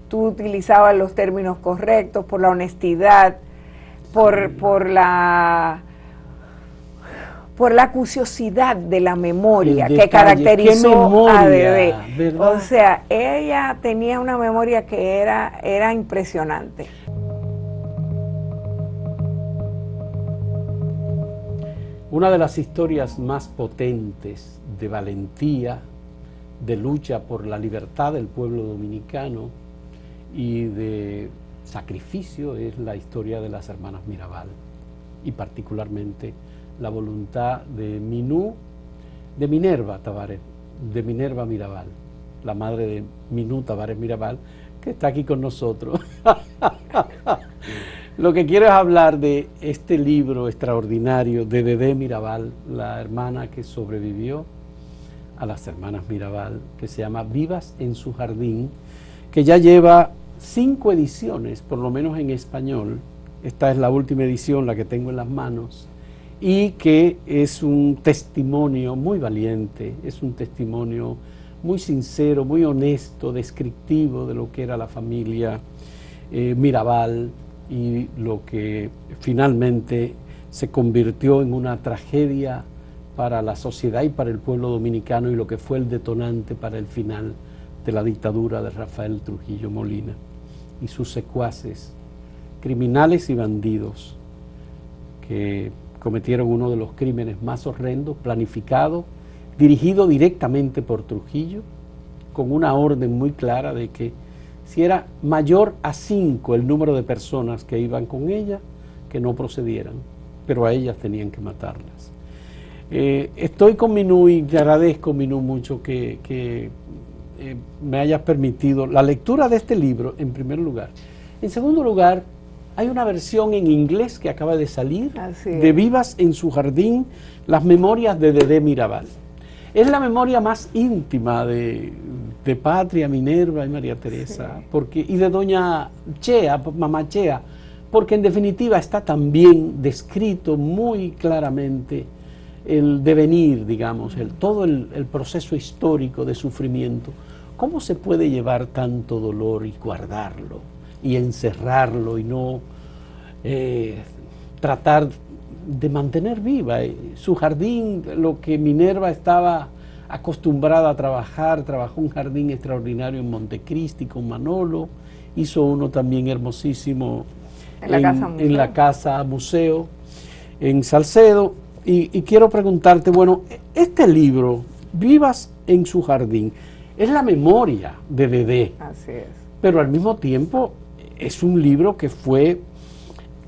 tú utilizabas los términos correctos, por la honestidad, por la acuciosidad de la memoria que caracterizó a Dedé. ¿Verdad? O sea, ella tenía una memoria que era impresionante. Una de las historias más potentes de valentía, de lucha por la libertad del pueblo dominicano y de sacrificio es la historia de las hermanas Mirabal, y particularmente la voluntad de Minerva Mirabal, la madre de Minú Tavares Mirabal, que está aquí con nosotros. Lo que quiero es hablar de este libro extraordinario de Dedé Mirabal, la hermana que sobrevivió a las hermanas Mirabal, que se llama Vivas en su jardín, que ya lleva 5 ediciones, por lo menos en español. Esta es la última edición, la que tengo en las manos, y que es un testimonio muy valiente, es un testimonio muy sincero, muy honesto, descriptivo de lo que era la familia Mirabal y lo que finalmente se convirtió en una tragedia para la sociedad y para el pueblo dominicano, y lo que fue el detonante para el final de la dictadura de Rafael Trujillo Molina y sus secuaces, criminales y bandidos, que cometieron uno de los crímenes más horrendos, planificado, dirigido directamente por Trujillo, con una orden muy clara de que si era mayor a 5 el número de personas que iban con ella, que no procedieran, pero a ellas tenían que matarlas. Estoy con Minú y te agradezco, Minú, mucho que me hayas permitido la lectura de este libro, en primer lugar. En segundo lugar, hay una versión en inglés que acaba de salir, de Vivas en su jardín, las memorias de Dedé Mirabal. Es la memoria más íntima de Patria, Minerva y María Teresa, y de doña Chea, mamá Chea, porque en definitiva está también descrito muy claramente el devenir, digamos, todo el proceso histórico de sufrimiento. ¿Cómo se puede llevar tanto dolor y guardarlo y encerrarlo y no tratar de mantener viva su jardín? Lo que Minerva estaba acostumbrada a trabajar, trabajó un jardín extraordinario en Montecristi con Manolo, hizo uno también hermosísimo en la casa museo en Salcedo. Y quiero preguntarte, bueno, este libro, Vivas en su jardín, es la memoria de Dedé. Así es. Pero al mismo tiempo es un libro que fue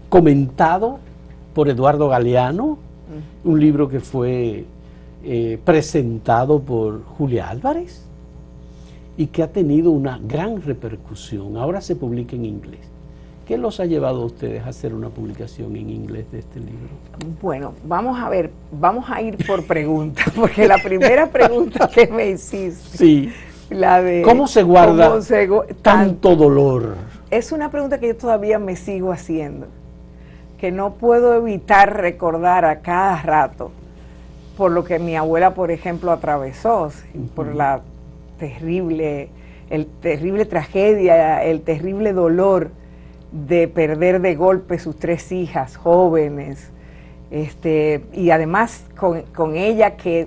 comentado por Eduardo Galeano, un libro que fue presentado por Julia Álvarez y que ha tenido una gran repercusión. Ahora se publica en inglés. ¿Qué los ha llevado a ustedes a hacer una publicación en inglés de este libro? Bueno, vamos a ver, vamos a ir por preguntas, porque la primera pregunta que me hiciste, sí, la de ¿cómo se guarda tanto dolor? Es una pregunta que yo todavía me sigo haciendo, que no puedo evitar recordar a cada rato, por lo que mi abuela, por ejemplo, atravesó, por la terrible tragedia, el terrible dolor de perder de golpe sus 3 hijas jóvenes, y además con ella que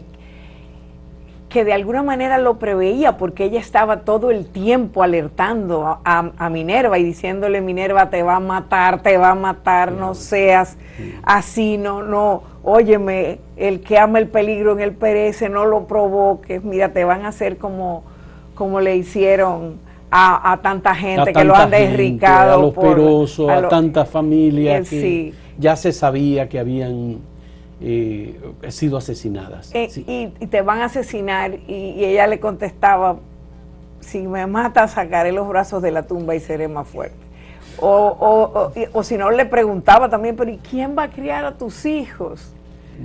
de alguna manera lo preveía, porque ella estaba todo el tiempo alertando a Minerva y diciéndole: Minerva, te va a matar, no seas así, no, óyeme, el que ama el peligro en él perece, no lo provoques, mira, te van a hacer como le hicieron a tanta gente, que lo han desricado. A los Peroso, a tantas familias que ya se sabía que habían sido asesinadas. Y te van a asesinar, y ella le contestaba: si me matas, sacaré los brazos de la tumba y seré más fuerte. O si no, le preguntaba también: pero ¿y quién va a criar a tus hijos?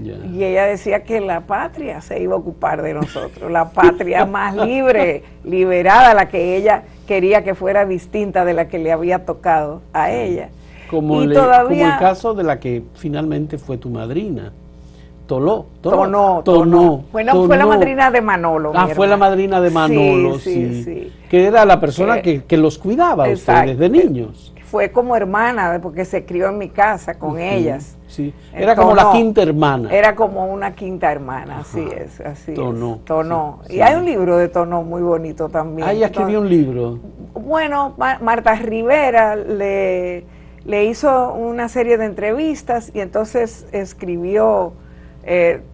Y ella decía que la patria se iba a ocupar de nosotros, la patria más libre, liberada, la que ella quería que fuera distinta de la que le había tocado a ella. Como el caso de la que finalmente fue tu madrina, Tonó. Bueno, fue la madrina de Manolo. Fue la madrina de Manolo, sí. Que era la persona que los cuidaba a ustedes de niños. Fue como hermana, porque se crió en mi casa con ellas. Sí, era como la quinta hermana. Era como una quinta hermana, así es. Tonó. Sí, y hay un libro de Tonó muy bonito también. Ella escribió un libro. Bueno, Marta Rivera le hizo una serie de entrevistas y entonces escribió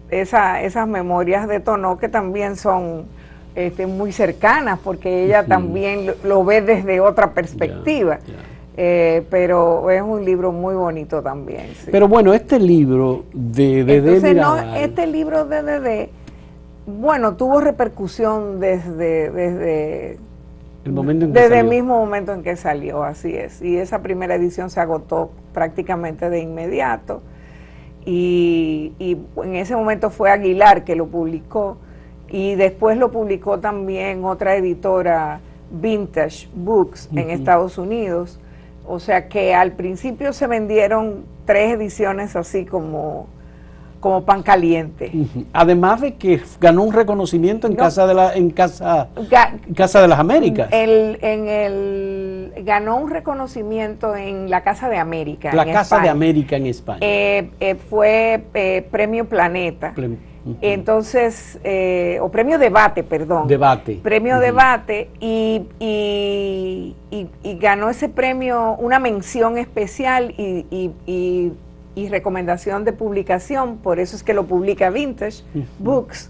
esas memorias de Tonó, que también son muy cercanas, porque ella también lo ve desde otra perspectiva. Pero es un libro muy bonito también. Sí. Pero bueno, este libro de Dedé Mirabal... este libro de Dedé, bueno, tuvo repercusión desde el momento en que desde salió. el mismo momento en que salió, así es. Y esa primera edición se agotó prácticamente de inmediato. Y en ese momento fue Aguilar que lo publicó. Y después lo publicó también otra editora, Vintage Books, en Estados Unidos. O sea que al principio se vendieron 3 ediciones así como pan caliente. Además de que ganó un reconocimiento en Casa de las Américas. Ganó un reconocimiento en la Casa de América. La Casa de América en España. Fue Premio Planeta. Entonces, o Premio Debate, perdón. Premio Debate y ganó ese premio, una mención especial y recomendación de publicación, por eso es que lo publica Vintage Books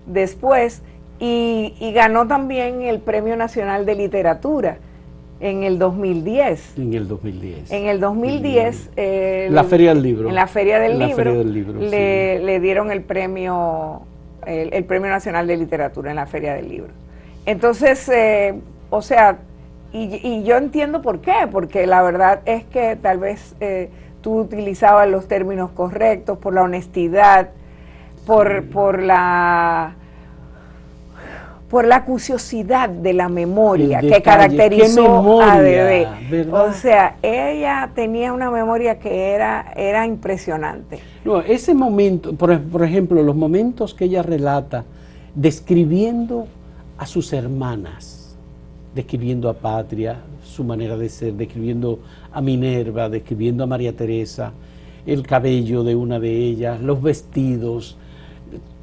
después, y ganó también el Premio Nacional de Literatura en el 2010. En el 2010. En el 2010. La Feria del Libro. En la Feria del Libro. Sí. Le dieron el premio Nacional de Literatura en la Feria del Libro. Entonces, o sea, y yo entiendo por qué, porque la verdad es que tal vez tú utilizabas los términos correctos, por la honestidad, por la acuciosidad de la memoria que caracterizó a Dedé. ¿Verdad? O sea, ella tenía una memoria que era impresionante. No, ese momento, por ejemplo, los momentos que ella relata describiendo a sus hermanas, describiendo a Patria, su manera de ser, describiendo a Minerva, describiendo a María Teresa, el cabello de una de ellas, los vestidos,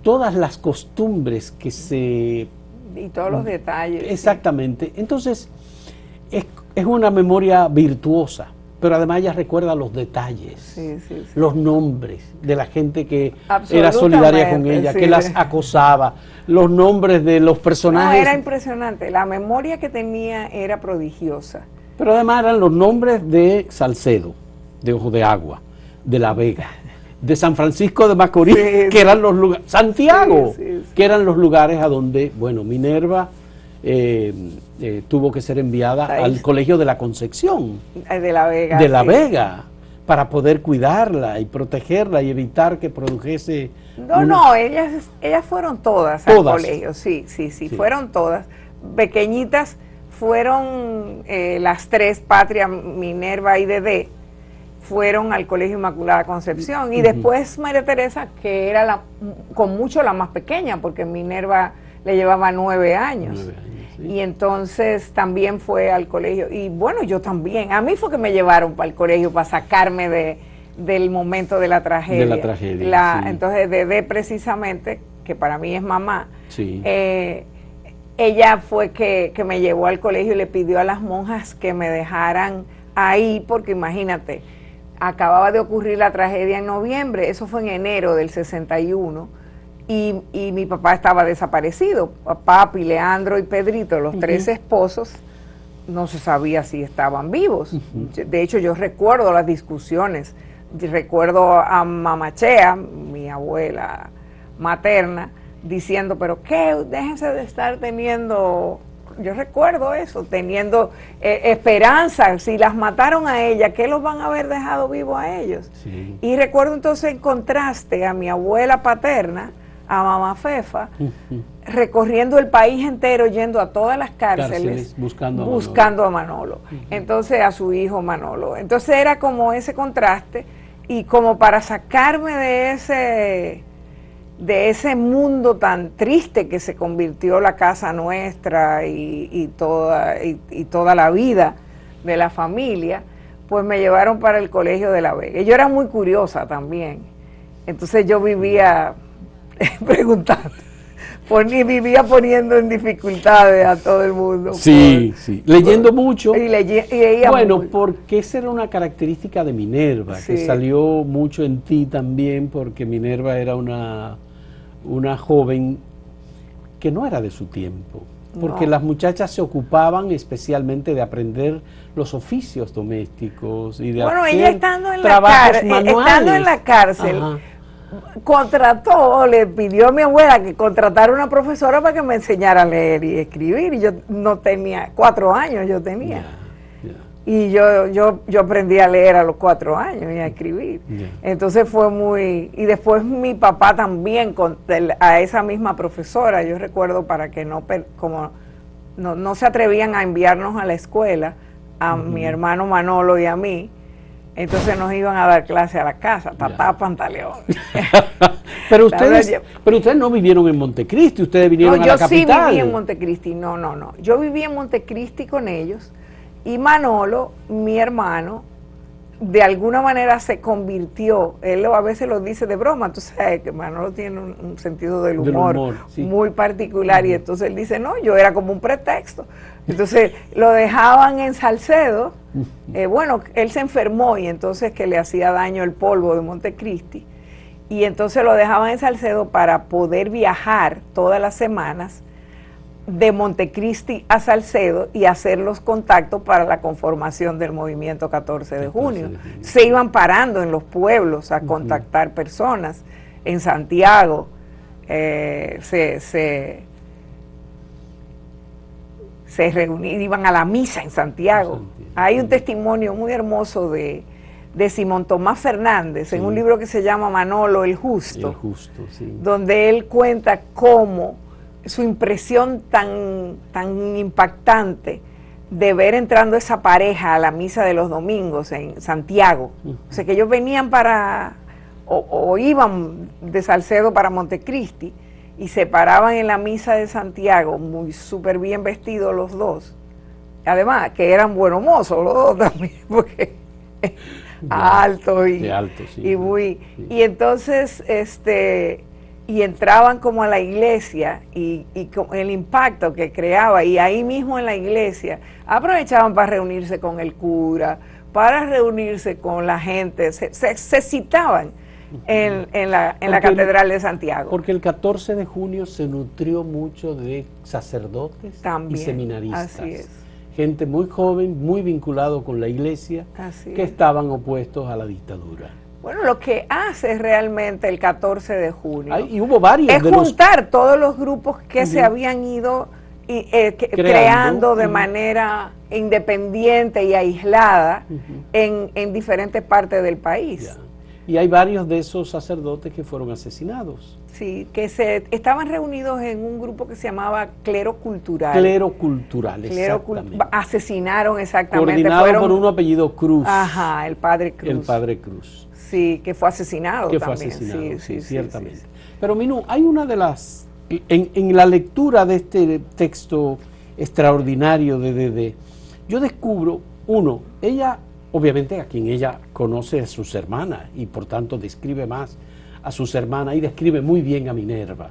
todas las costumbres que se... Y todos los detalles. Exactamente. Sí. Entonces, es una memoria virtuosa, pero además ella recuerda los detalles, los nombres de la gente que era solidaria con ella, que las acosaba, los nombres de los personajes. No, era impresionante. La memoria que tenía era prodigiosa. Pero además eran los nombres de Salcedo, de Ojo de Agua, de La Vega, de San Francisco de Macorís, que eran los lugares, Santiago, que eran los lugares a donde, bueno, Minerva tuvo que ser enviada al Colegio de la Concepción. De La Vega. De La Vega, para poder cuidarla y protegerla y evitar que produjese... No, ellas fueron todas al colegio, sí, fueron todas. Pequeñitas fueron las 3, Patria, Minerva y Dedé, fueron al Colegio Inmaculada Concepción, y después María Teresa, que era con mucho la más pequeña, porque Minerva le llevaba 9 años. Y entonces también fue al colegio, y bueno, yo también, a mí fue que me llevaron para el colegio para sacarme del momento de la tragedia. De la tragedia, Entonces Dedé, precisamente, que para mí es mamá, ella fue que me llevó al colegio y le pidió a las monjas que me dejaran ahí, porque imagínate, acababa de ocurrir la tragedia en noviembre, eso fue en enero del 61, y mi papá estaba desaparecido. Papi, Leandro y Pedrito, los 3 esposos, no se sabía si estaban vivos. De hecho, yo recuerdo las discusiones, recuerdo a Mamachea, mi abuela materna, diciendo, pero qué, déjense de estar teniendo... Yo recuerdo eso, teniendo esperanza. Si las mataron a ella, ¿qué los van a haber dejado vivos a ellos? Y recuerdo entonces en contraste a mi abuela paterna, a mamá Fefa, recorriendo el país entero, yendo a todas las cárceles buscando a Manolo. Entonces a su hijo Manolo. Entonces era como ese contraste, y como para sacarme de de ese mundo tan triste que se convirtió la casa nuestra y toda la vida de la familia, pues me llevaron para el colegio de La Vega. Y yo era muy curiosa también. Entonces yo vivía preguntando, vivía poniendo en dificultades a todo el mundo. Sí, sí. Leyendo mucho. Y leía bueno, mucho. porque esa era una característica de Minerva, Sí. que salió mucho en ti también, porque Minerva era una joven que no era de su tiempo. Porque No. las muchachas se ocupaban especialmente de aprender los oficios domésticos y de Bueno, hacer ella estando en trabajos manuales. estando en la cárcel, Ajá. le pidió a mi abuela que contratara una profesora para que me enseñara a leer y escribir. Y yo no tenía, 4 años yo tenía. Ya. Y yo aprendí a leer a los 4 años y a escribir. Ya. Entonces fue muy... Y después mi papá también, a esa misma profesora, yo recuerdo para que como no se atrevían a enviarnos a la escuela, a mi hermano Manolo y a mí, entonces nos iban a dar clase a la casa, papá pantaleón. Pero ustedes no vivieron en Montecristi, ustedes vinieron a la capital. Yo sí viví en Montecristi, no. Yo viví en Montecristi con ellos y Manolo, mi hermano, de alguna manera se convirtió, él a veces lo dice de broma, tú sabes que Manolo tiene un sentido del humor, sí, muy particular, y entonces él dice, no, yo era como un pretexto. Entonces lo dejaban en Salcedo, bueno, él se enfermó y entonces que le hacía daño el polvo de Montecristi, y entonces lo dejaban en Salcedo para poder viajar todas las semanas de Montecristi a Salcedo y hacer los contactos para la conformación del movimiento 14 de junio. Se iban parando en los pueblos a contactar personas. En Santiago se reunían, iban a la misa en Santiago. Hay un testimonio muy hermoso de Simón Tomás Fernández en un libro que se llama Manolo el Justo, donde él cuenta cómo su impresión tan impactante de ver entrando esa pareja a la misa de los domingos en Santiago. O sea, que ellos venían o iban de Salcedo para Montecristi y se paraban en la misa de Santiago, muy súper bien vestidos los dos. Además, que eran buenos mozos los dos también, porque altos y entonces y entraban como a la iglesia y con el impacto que creaba, y ahí mismo en la iglesia aprovechaban para reunirse con el cura, para reunirse con la gente, se citaban en la Catedral de Santiago. Porque el 14 de junio se nutrió mucho de sacerdotes también, y seminaristas. así es. Gente muy joven, muy vinculado con la iglesia, que estaban opuestos a la dictadura. Bueno, lo que hace realmente el 14 de junio y hubo varios es juntar todos los grupos que se habían ido creando de manera independiente y aislada en diferentes partes del país. Ya. Y hay varios de esos sacerdotes que fueron asesinados. Sí, que estaban reunidos en un grupo que se llamaba Clero Cultural. Clero Cultural, exactamente. Asesinaron exactamente. Coordinado por un apellido Cruz. Ajá, el Padre Cruz. El Padre Cruz. Sí, que fue asesinado también. Fue asesinado, sí, ciertamente. Sí. Pero Minú, hay una de las... En la lectura de este texto extraordinario de Dedé, yo descubro, ella, obviamente a quien ella conoce a sus hermanas y por tanto describe más a sus hermanas y describe muy bien a Minerva.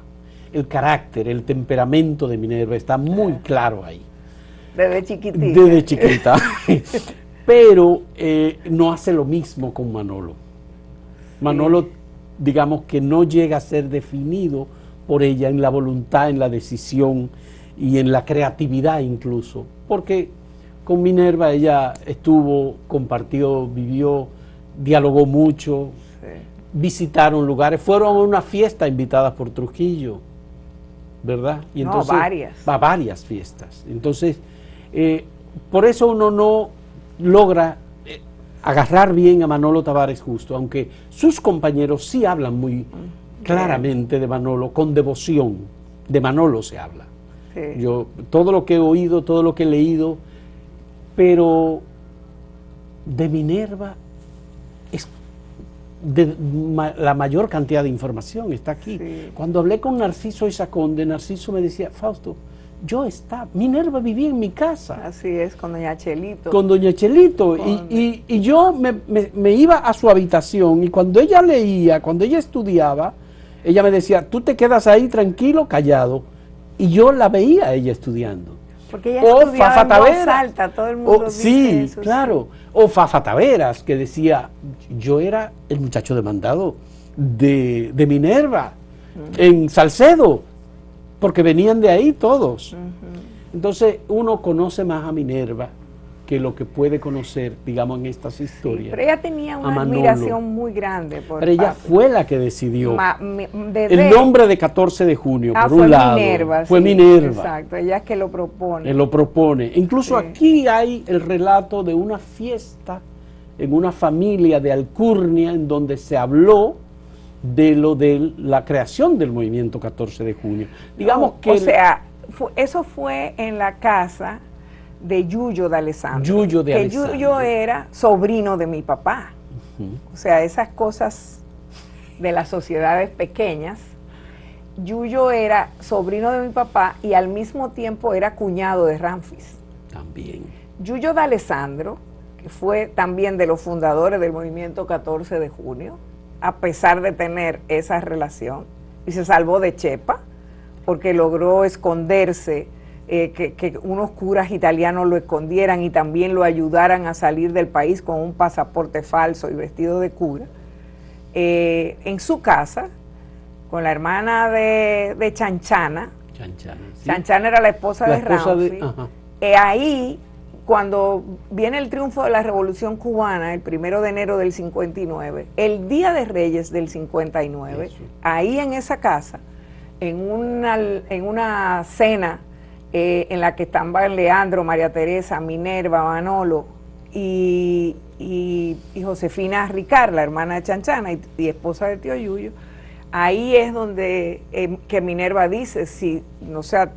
El carácter, el temperamento de Minerva está muy claro ahí. Desde chiquitita. Desde chiquita. Pero no hace lo mismo con Manolo. Manolo, digamos que no llega a ser definido por ella en la voluntad, en la decisión y en la creatividad incluso, porque con Minerva ella compartió, vivió, dialogó mucho, visitaron lugares, fueron a una fiesta invitadas por Trujillo, ¿verdad? Y entonces, varias fiestas. Entonces, por eso uno no logra agarrar bien a Manolo Tavares Justo, aunque sus compañeros sí hablan muy claramente de Manolo, con devoción. De Manolo se habla. Sí. Yo, todo lo que he oído, todo lo que he leído, pero de Minerva la mayor cantidad de información está aquí. Sí. Cuando hablé con Narciso Isaconde, Narciso me decía, Fausto, Minerva vivía en mi casa. Así es, con doña Chelito. Con doña Chelito. Y yo me iba a su habitación y cuando ella leía, cuando ella estudiaba, ella me decía, tú te quedas ahí tranquilo, callado. Y yo la veía a ella estudiando. Porque ella estudiaba en voz alta, todo el mundo dice sí, eso, claro. O Fafa Taveras, que decía, yo era el muchacho demandado de Minerva, en Salcedo, porque venían de ahí todos. Entonces uno conoce más a Minerva que lo que puede conocer, digamos, en estas historias. Sí, pero ella tenía una admiración muy grande por Pero ella papi. fue la que decidió el nombre de 14 de junio, por un lado. Minerva, fue sí, Minerva. Exacto, ella es que lo propone. Él lo propone. Incluso aquí hay el relato de una fiesta en una familia de Alcurnia en donde se habló de la creación del movimiento 14 de junio. Digamos que... O sea, eso fue en la casa de Yuyo de Alessandro. Yuyo era sobrino de mi papá. O sea, esas cosas de las sociedades pequeñas. Yuyo era sobrino de mi papá y al mismo tiempo era cuñado de Ramfis. También. Yuyo de Alessandro, que fue también de los fundadores del movimiento 14 de junio, a pesar de tener esa relación, y se salvó de Chepa, porque logró esconderse, que unos curas italianos lo escondieran y también lo ayudaran a salir del país con un pasaporte falso y vestido de cura, en su casa, con la hermana de Chanchana. Chanchana, sí. Chanchana era la esposa de Ramfis. Ahí, cuando viene el triunfo de la Revolución Cubana, el 1 de enero del 59, el Día de Reyes del 59, eso. Ahí en esa casa, en una cena en la que estaban Leandro, María Teresa, Minerva, Manolo y Josefina Ricard, la hermana de Chanchana y esposa de tío Yuyo, ahí es donde que Minerva dice, si, o sea,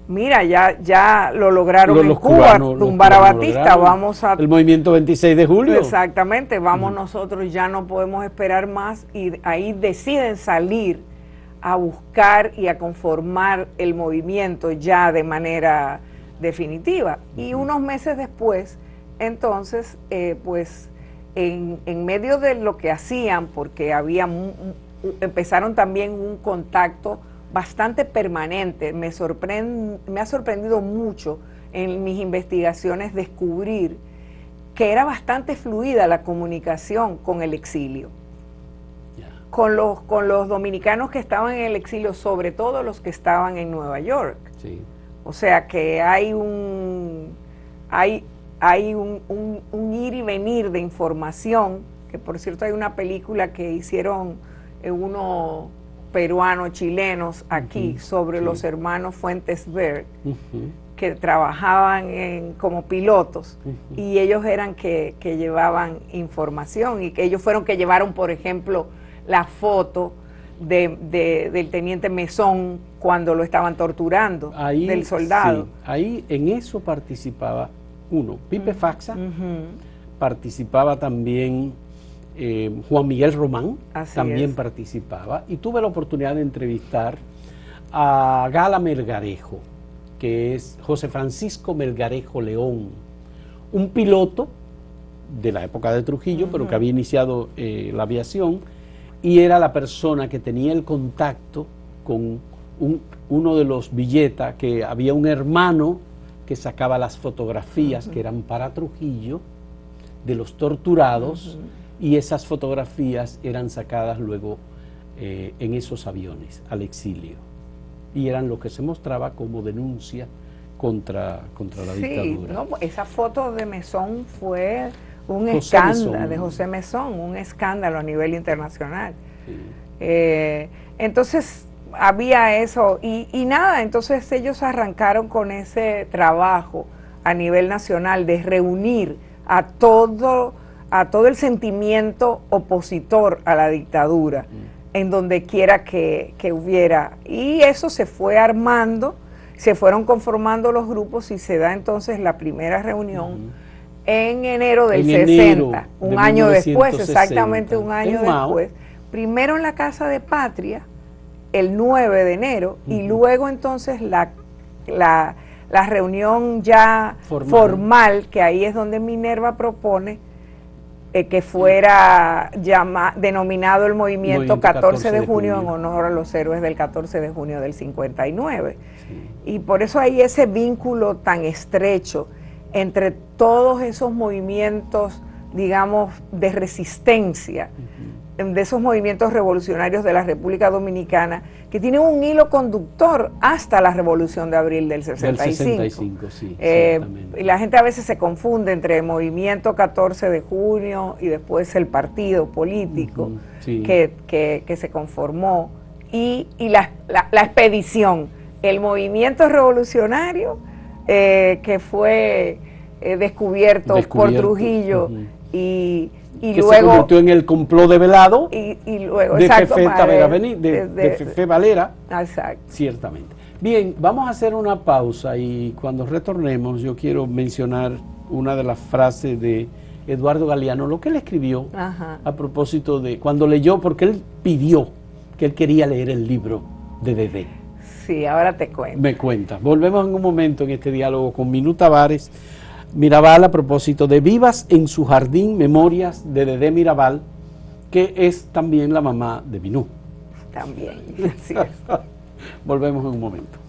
mira, ya lo lograron en Cuba, tumbar a Batista, vamos a... El movimiento 26 de julio. Exactamente, vamos nosotros, ya no podemos esperar más, y ahí deciden salir a buscar y a conformar el movimiento ya de manera definitiva. Y unos meses después, entonces, pues, en medio de lo que hacían, porque empezaron también un contacto bastante permanente. Me ha sorprendido mucho en mis investigaciones descubrir que era bastante fluida la comunicación con el exilio, con los dominicanos que estaban en el exilio, sobre todo los que estaban en Nueva York. Sí. O sea que hay un ir y venir de información, que por cierto hay una película que hicieron unos peruanos, chilenos aquí, sobre los hermanos Fuentes Berg, que trabajaban como pilotos, y ellos eran que llevaban información, y que ellos fueron que llevaron, por ejemplo, la foto del teniente Mesón cuando lo estaban torturando, ahí, del soldado. Sí, ahí en eso participaba Pipe Faxa, participaba también Juan Miguel Román, también participaba, y tuve la oportunidad de entrevistar a Gala Melgarejo, que es José Francisco Melgarejo León, un piloto de la época de Trujillo, pero que había iniciado la aviación, y era la persona que tenía el contacto con uno de los Villeta, que había un hermano que sacaba las fotografías que eran para Trujillo de los torturados, y esas fotografías eran sacadas luego en esos aviones al exilio, y eran lo que se mostraba como denuncia contra la dictadura. No, esa foto de Mesón fue un escándalo, de José Mesón, un escándalo a nivel internacional. Sí. Entonces había eso, y nada, entonces ellos arrancaron con ese trabajo a nivel nacional de reunir a todo el sentimiento opositor a la dictadura, en donde quiera que hubiera, y eso se fue armando, se fueron conformando los grupos, y se da entonces la primera reunión en enero del En 60, enero un de año después, 1960, exactamente un año en Mao. después, primero en la Casa de Patria, el 9 de enero, y luego entonces la reunión ya formal, que ahí es donde Minerva propone que fuera denominado el movimiento 14 de junio en honor a los héroes del 14 de junio del 59. Sí. Y por eso hay ese vínculo tan estrecho entre todos esos movimientos, digamos, de resistencia, de esos movimientos revolucionarios de la República Dominicana, que tienen un hilo conductor hasta la Revolución de Abril del 65. Del 65, sí, y la gente a veces se confunde entre el movimiento 14 de junio y después el partido político sí. que se conformó y la expedición, el movimiento revolucionario que fue descubierto por Trujillo y que luego se convirtió en el complot de velado y luego, de exacto, Fefe Valera, exacto. Ciertamente. Bien, vamos a hacer una pausa y cuando retornemos yo quiero mencionar una de las frases de Eduardo Galeano, lo que él escribió a propósito de cuando leyó, porque él pidió que él quería leer el libro de Dedé. Sí, ahora te cuento. Me cuenta. Volvemos en un momento en este diálogo con Minú Tavares Mirabal a propósito de Vivas en su jardín, memorias de Dedé Mirabal, que es también la mamá de Minú. También, así es. Volvemos en un momento.